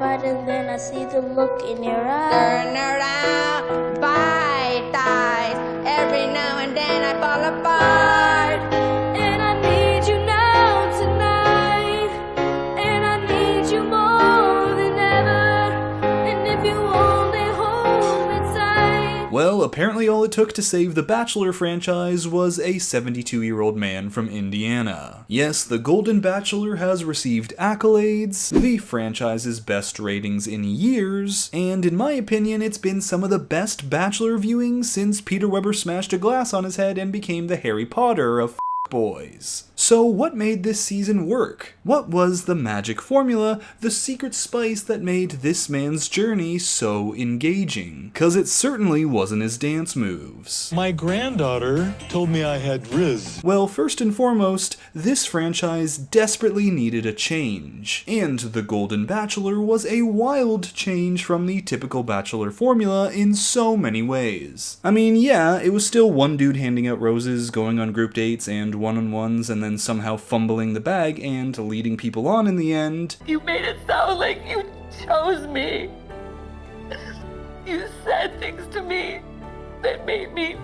terrified, and then I see the look in your eyes. Turn around, bite eyes. Every now and then I fall apart. And I need you now tonight, and I need you more than ever. And if you only hold me tight. Well, apparently all it took to save the Bachelor franchise was a 72-year-old man from Indiana. Yes, the Golden Bachelor has received accolades, the franchise's best ratings in years, and in my opinion, it's been some of the best Bachelor viewing since Peter Weber smashed a glass on his head and became the Harry Potter of boys. So what made this season work? What was the magic formula, the secret spice that made this man's journey so engaging? 'Cause it certainly wasn't his dance moves. My granddaughter told me I had Riz. Well, first and foremost, this franchise desperately needed a change, and The Golden Bachelor was a wild change from the typical Bachelor formula in so many ways. I mean, yeah, it was still one dude handing out roses, going on group dates and one-on-ones, and then somehow fumbling the bag and leading people on in the end. You made it sound like you chose me. You said things to me that made me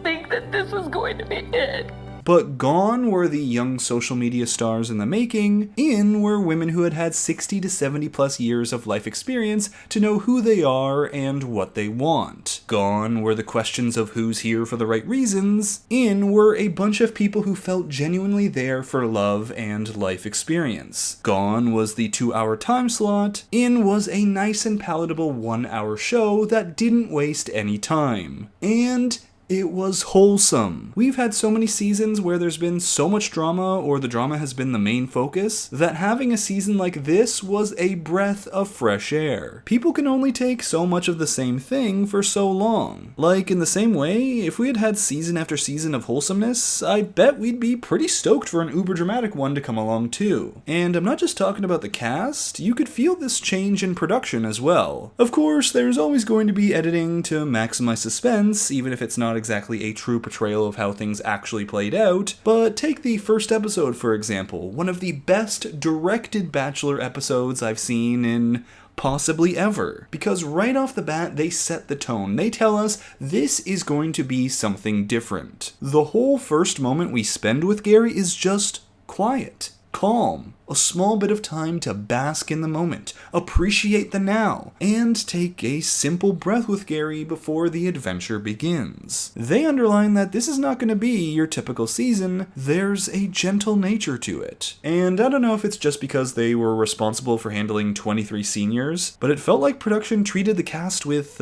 think that this was going to be it. But gone were the young social media stars in the making, in were women who had had 60 to 70 plus years of life experience to know who they are and what they want. Gone were the questions of who's here for the right reasons, in were a bunch of people who felt genuinely there for love and life experience. Gone was the 2-hour time slot, in was a nice and palatable 1-hour show that didn't waste any time. And it was wholesome. We've had so many seasons where there's been so much drama, or the drama has been the main focus, that having a season like this was a breath of fresh air. People can only take so much of the same thing for so long. Like, in the same way, if we had had season after season of wholesomeness, I bet we'd be pretty stoked for an uber dramatic one to come along too. And I'm not just talking about the cast, you could feel this change in production as well. Of course, there's always going to be editing to maximize suspense, even if it's not exactly a true portrayal of how things actually played out, but take the first episode for example, one of the best directed Bachelor episodes I've seen in possibly ever. Because right off the bat, they set the tone. They tell us this is going to be something different. The whole first moment we spend with Gerry is just quiet, calm, a small bit of time to bask in the moment, appreciate the now, and take a simple breath with Gerry before the adventure begins. They underline that this is not going to be your typical season, there's a gentle nature to it. And I don't know if it's just because they were responsible for handling 23 seniors, but it felt like production treated the cast with,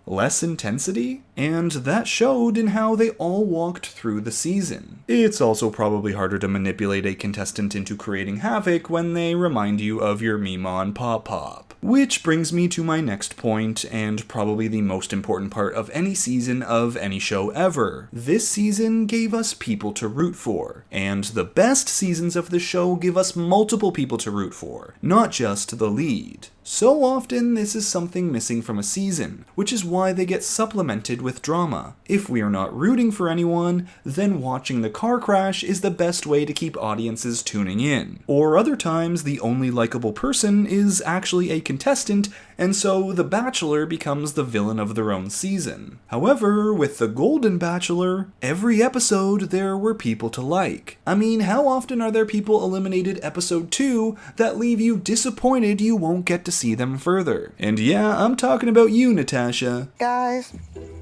less intensity, and that showed in how they all walked through the season. It's also probably harder to manipulate a contestant into creating havoc when they remind you of your Mima Pop Pop. Which brings me to my next point, and probably the most important part of any season of any show ever. This season gave us people to root for, and the best seasons of the show give us multiple people to root for, not just the lead. So often, this is something missing from a season, which is why they get supplemented with drama. If we are not rooting for anyone, then watching the car crash is the best way to keep audiences tuning in. Or other times, the only likable person is actually a contestant, and so the Bachelor becomes the villain of their own season. However, with the Golden Bachelor, every episode there were people to like. I mean, how often are there people eliminated episode 2 that leave you disappointed you won't get to see them further? And yeah, I'm talking about you, Natasha. Guys,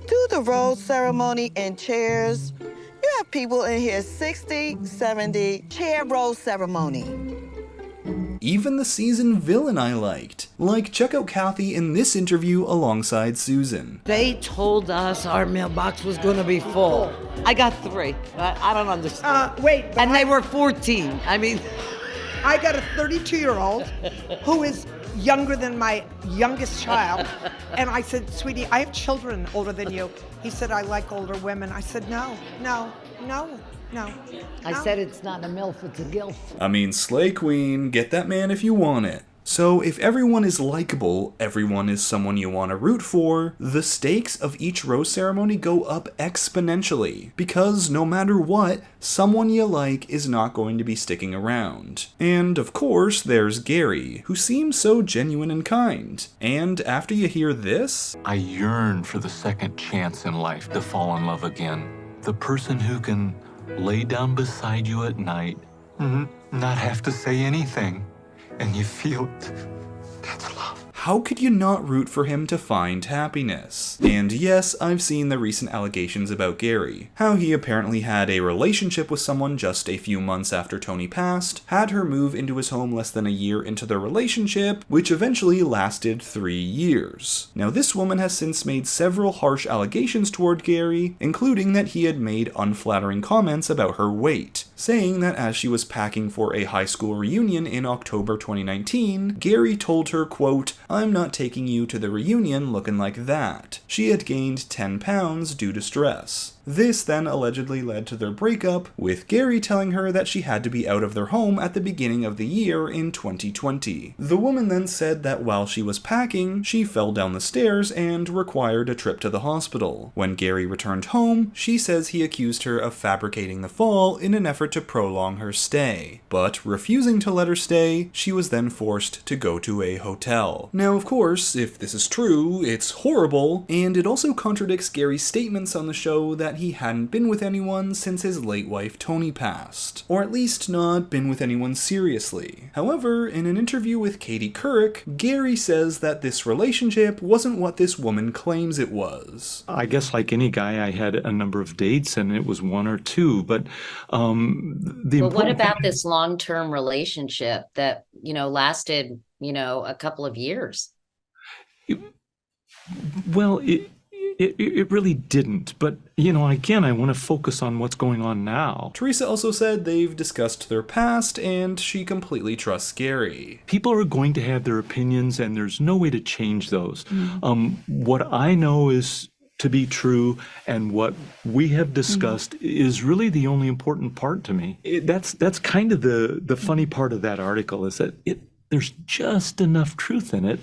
do the rose ceremony in chairs. You have people in here 60, 70, chair rose ceremony. Even the season villain I liked. Like, check out Kathy in this interview alongside Susan. They told us our mailbox was going to be full. I got 3. I don't understand. Wait. And they were 14. I mean, I got a 32-year-old who is younger than my youngest child. And I said, sweetie, I have children older than you. He said, I like older women. I said, no. I said it's not a MILF, it's a GILF. I mean, slay queen, get that man if you want it. So if everyone is likable, everyone is someone you want to root for, the stakes of each rose ceremony go up exponentially, because no matter what, someone you like is not going to be sticking around. And of course, there's Gerry, who seems so genuine and kind. And after you hear this, I yearn for the second chance in life to fall in love again. The person who can lay down beside you at night, not have to say anything, and you feel it. That's love. how could you not root for him to find happiness? And yes, I've seen the recent allegations about Gerry, how he apparently had a relationship with someone just a few months after Tony passed, had her move into his home less than a year into their relationship, which eventually lasted 3 years. Now this woman has since made several harsh allegations toward Gerry, including that he had made unflattering comments about her weight, saying that as she was packing for a high school reunion in October 2019, Gerry told her, quote, "I'm not taking you to the reunion looking like that." She had gained 10 pounds due to stress. This then allegedly led to their breakup, with Gerry telling her that she had to be out of their home at the beginning of the year in 2020. The woman then said that while she was packing, she fell down the stairs and required a trip to the hospital. When Gerry returned home, she says he accused her of fabricating the fall in an effort to prolong her stay. But refusing to let her stay, she was then forced to go to a hotel. Now, of course, if this is true, it's horrible, and it also contradicts Gerry's statements on the show that he hadn't been with anyone since his late wife Tony passed, or at least not been with anyone seriously. However, in an interview with Katie Couric, Gerry says that this relationship wasn't what this woman claims it was. I guess like any guy, I had a number of dates and it was one or two, but But what about this long-term relationship that, lasted, a couple of years? Well, it really didn't. But, again, I want to focus on what's going on now. Teresa also said they've discussed their past and she completely trusts Gerry. People are going to have their opinions and there's no way to change those. What I know is to be true, and what we have discussed is really the only important part to me. That's kind of the funny part of that article, is that there's just enough truth in it.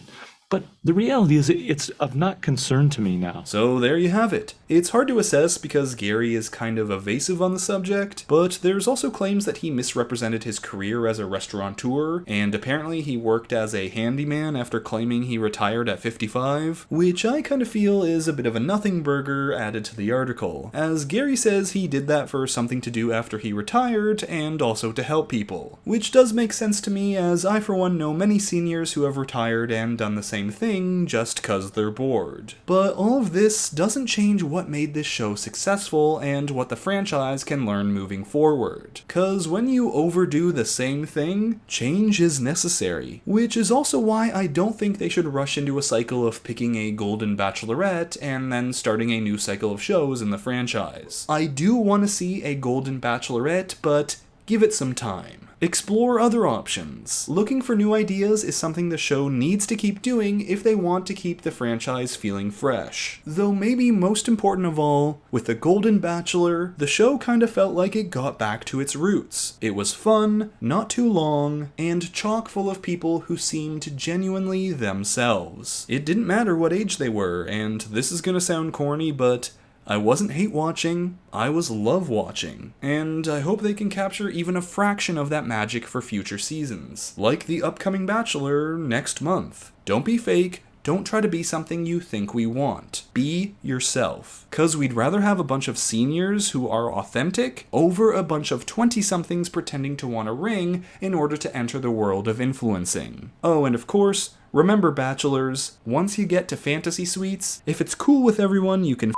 But the reality is it's of not concern to me now. So there you have it. It's hard to assess because Gerry is kind of evasive on the subject, but there's also claims that he misrepresented his career as a restaurateur, and apparently he worked as a handyman after claiming he retired at 55, which I kind of feel is a bit of a nothing burger added to the article, as Gerry says he did that for something to do after he retired and also to help people, which does make sense to me, as I for one know many seniors who have retired and done the same thing just cause they're bored. But all of this doesn't change what made this show successful and what the franchise can learn moving forward. Cause when you overdo the same thing, change is necessary. Which is also why I don't think they should rush into a cycle of picking a Golden Bachelorette and then starting a new cycle of shows in the franchise. I do want to see a Golden Bachelorette, but give it some time. Explore other options. Looking for new ideas is something the show needs to keep doing if they want to keep the franchise feeling fresh. Though maybe most important of all, with The Golden Bachelor, the show kind of felt like it got back to its roots. It was fun, not too long, and chock full of people who seemed genuinely themselves. It didn't matter what age they were, and this is gonna sound corny, but I wasn't hate watching, I was love watching, and I hope they can capture even a fraction of that magic for future seasons, like the upcoming Bachelor next month. Don't be fake, don't try to be something you think we want. Be yourself. Cause we'd rather have a bunch of seniors who are authentic over a bunch of 20-somethings pretending to want a ring in order to enter the world of influencing. Oh, and of course, remember bachelors, once you get to fantasy suites, if it's cool with everyone, you can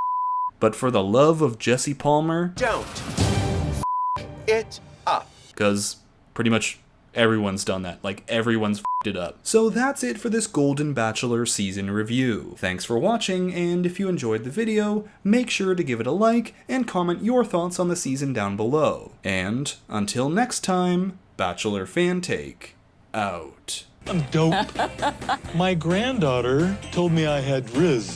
but for the love of Jesse Palmer, don't it up. Cause pretty much everyone's done that. Like, everyone's it up. So that's it for this Golden Bachelor season review. Thanks for watching, and if you enjoyed the video, make sure to give it a like and comment your thoughts on the season down below. And until next time, Bachelor Fantake out. I'm dope. My granddaughter told me I had Riz.